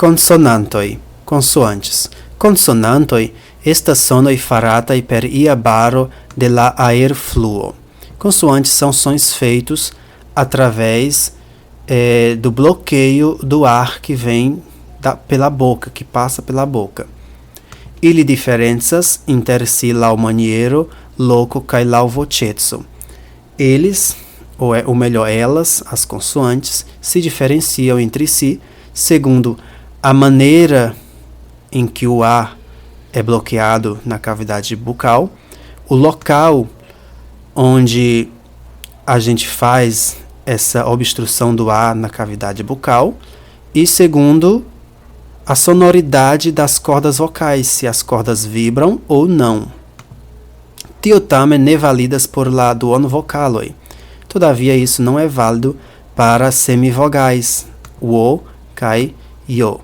Consonantoi, consoantes. Consonantoi estas sonoi faratai per ia baro de la aerfluo. Consoantes são sons feitos através do bloqueio do ar que vem pela boca, que passa pela boca. Ili diferenzas inter si lau maniero, loco kai lau vocetso. Eles, ou melhor, elas, as consoantes, se diferenciam entre si segundo a maneira em que o ar é bloqueado na cavidade bucal, o local onde a gente faz essa obstrução do ar na cavidade bucal e segundo a sonoridade das cordas vocais, se as cordas vibram ou não. Tio tamen ne validas por la duono vocaloi. Todavia, isso não é válido para semivogais, wo kai yo.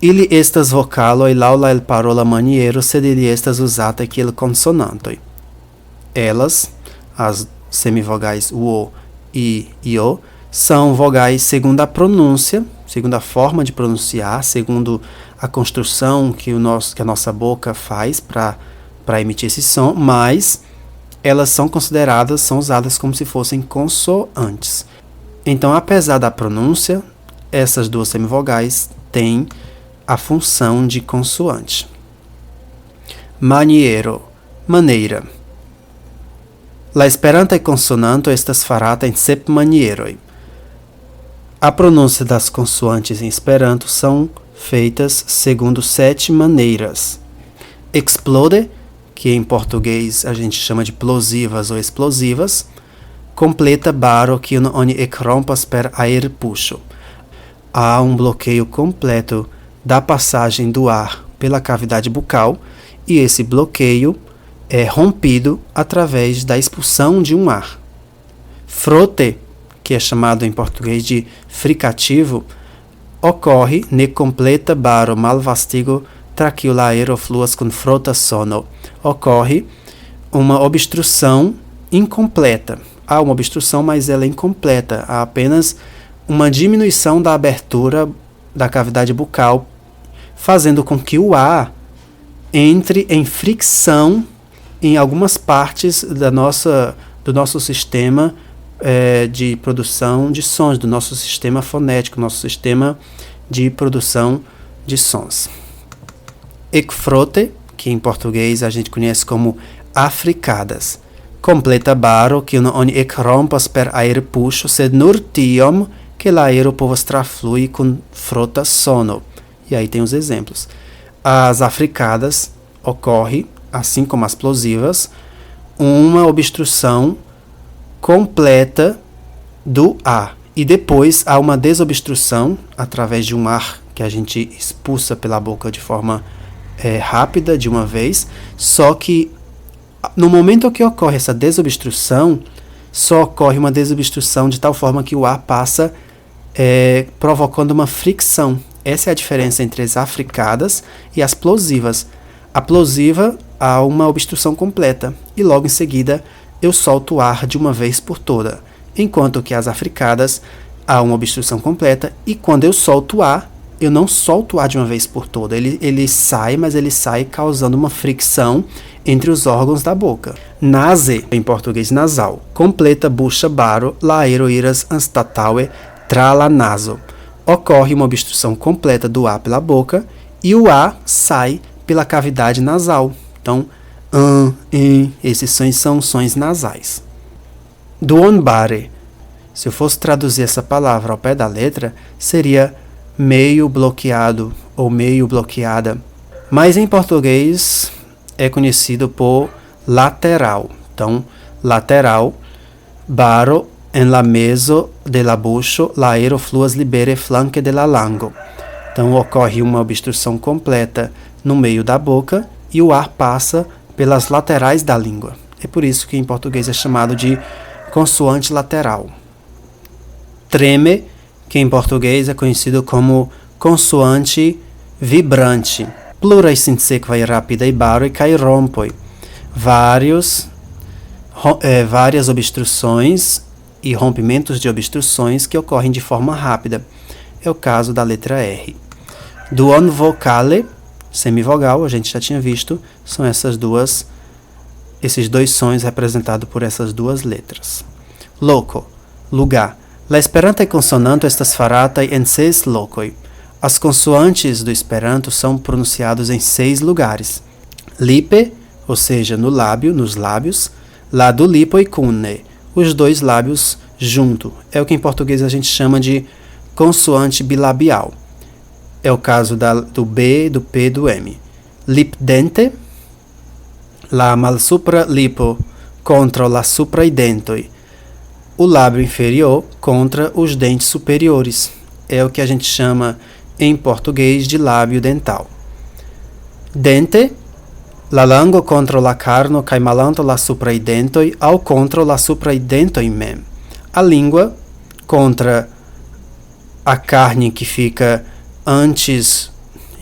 Ili estas vocaloi laŭ la elparola maniero sed ili estas uzata kiel konsonantoj. Elas, as semivogais wo e yo, são vogais segundo a pronúncia, segundo a forma de pronunciar, segundo a construção que a nossa boca faz para emitir esse som, mas elas são consideradas, são usadas como se fossem consoantes. Então, apesar da pronúncia, essas duas semivogais têm a função de consoante. Maniero, maneira. La esperantaj konsonantoj estas farata en sep manieroj. A pronúncia das consoantes em Esperanto são feitas segundo 7 maneiras. Explode, que em português a gente chama de plosivas ou explosivas, completa baro que oni ekrompas per aerpuŝo. Há um bloqueio completo da passagem do ar pela cavidade bucal e esse bloqueio é rompido através da expulsão de um ar. Frote, que é chamado em português de fricativo, ocorre ne completa baro malvastigo tracheola aerofluas com frota sono. Ocorre uma obstrução incompleta. Há uma obstrução, mas ela é incompleta. Há apenas uma diminuição da abertura da cavidade bucal, fazendo com que o ar entre em fricção em algumas partes do nosso sistema de produção de sons, do nosso sistema fonético, nosso sistema de produção de sons. Ekfrote, que em português a gente conhece como africadas. Completa baro que oni ekrompas per aerpuŝo, sed nur tiom que la aero povas traflui kun frota sono. E aí tem os exemplos. As africadas ocorre, assim como as plosivas, uma obstrução completa do ar. E depois há uma desobstrução através de um ar que a gente expulsa pela boca de forma rápida, de uma vez. Só que no momento que ocorre essa desobstrução, só ocorre uma desobstrução de tal forma que o ar passa provocando uma fricção. Essa é a diferença entre as africadas e as plosivas. A plosiva há uma obstrução completa e logo em seguida eu solto o ar de uma vez por toda, enquanto que as africadas há uma obstrução completa e quando eu solto o ar, eu não solto o ar de uma vez por toda. Ele sai, mas ele sai causando uma fricção entre os órgãos da boca. Nase, em português nasal, completa bucha baro la aero iras anstataue tra la naso. Ocorre uma obstrução completa do ar pela boca e o ar sai pela cavidade nasal. Então, esses sons são sons nasais. Duonbare, se eu fosse traduzir essa palavra ao pé da letra, seria meio bloqueado ou meio bloqueada. Mas em português é conhecido por lateral. Então, lateral, baro en la meso de la buŝo la aero fluas libere flanke de la lango. Então, ocorre uma obstrução completa no meio da boca e o ar passa pelas laterais da língua. É por isso que em português é chamado de consoante lateral. Treme, que em português é conhecido como consoante vibrante. Plurai sinsekvaj rapidaj baroj kaj rompoj. Várias obstruções e rompimentos de obstruções que ocorrem de forma rápida. É o caso da letra R. Duon vocale, semivogal, a gente já tinha visto, são esses dois sons representados por essas duas letras. Loco, lugar. La Esperantaj konsonantoj estas farataj en 6 lokoj. As consoantes do Esperanto são pronunciadas em 6 lugares. Lipe, ou seja, no lábio, nos lábios. La do lipoj kune, os dois lábios junto. É o que em português a gente chama de consoante bilabial. É o caso do B, do P, do M. Lip dente, la malsupra lipo contra la suprae dentoj. O lábio inferior contra os dentes superiores. É o que a gente chama em português de lábio dental. Dente, la lango contra la carno kaj malanto la suprae dentoj aŭ contra la suprae dentoj mem. A língua contra a carne que fica antes,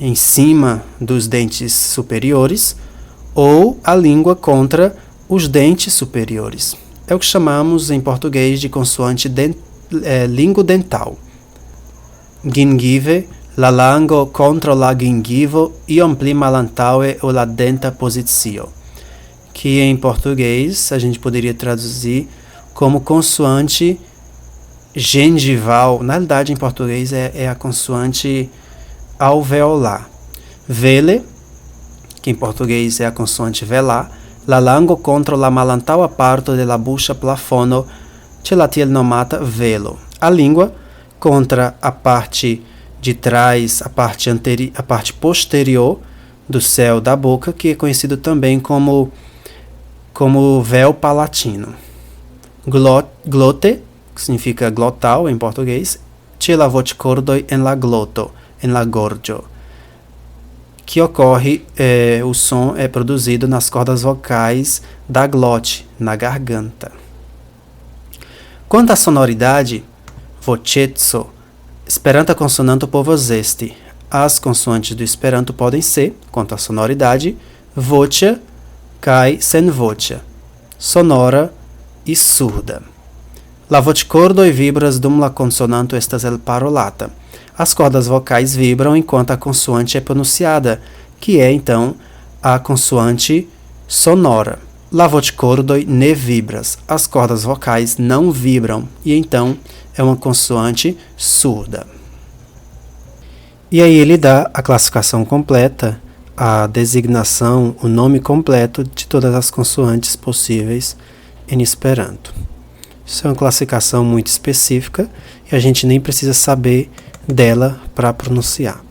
em cima dos dentes superiores, ou a língua contra os dentes superiores. É o que chamamos em português de consoante lingodental. Gingive, la lango contra la gingivo iom pli malantaŭe ol la denta pozicio. Que em português a gente poderia traduzir como consoante gengival. Na realidade, em português é a consoante alveolar. Vele, que em português é a consoante velar. La lango contra la malantaŭa parto de la buŝa plafono, ĉe la tiel nomata velo. A língua contra a parte de trás, a parte posterior do céu da boca, que é conhecido também como véu palatino. Glote, que significa glotal em português, ĉe la voĉkordoj en la gloto, en la gorĝo. Que ocorre, o som é produzido nas cordas vocais da glote, na garganta. Quanto à sonoridade, voceco, Esperanta consonanto povos esti. As consoantes do Esperanto podem ser, quanto à sonoridade, voĉa kaj senvoĉa, sonora e surda. La voĉkordoj vibras dum la konsonanto estas elparolata. As cordas vocais vibram enquanto a consoante é pronunciada, que é, então, a consoante sonora. La voĉkordoj ne vibras. As cordas vocais não vibram, e então é uma consoante surda. E aí ele dá a classificação completa, a designação, o nome completo de todas as consoantes possíveis em Esperanto. Isso é uma classificação muito específica e a gente nem precisa saber dela para pronunciar.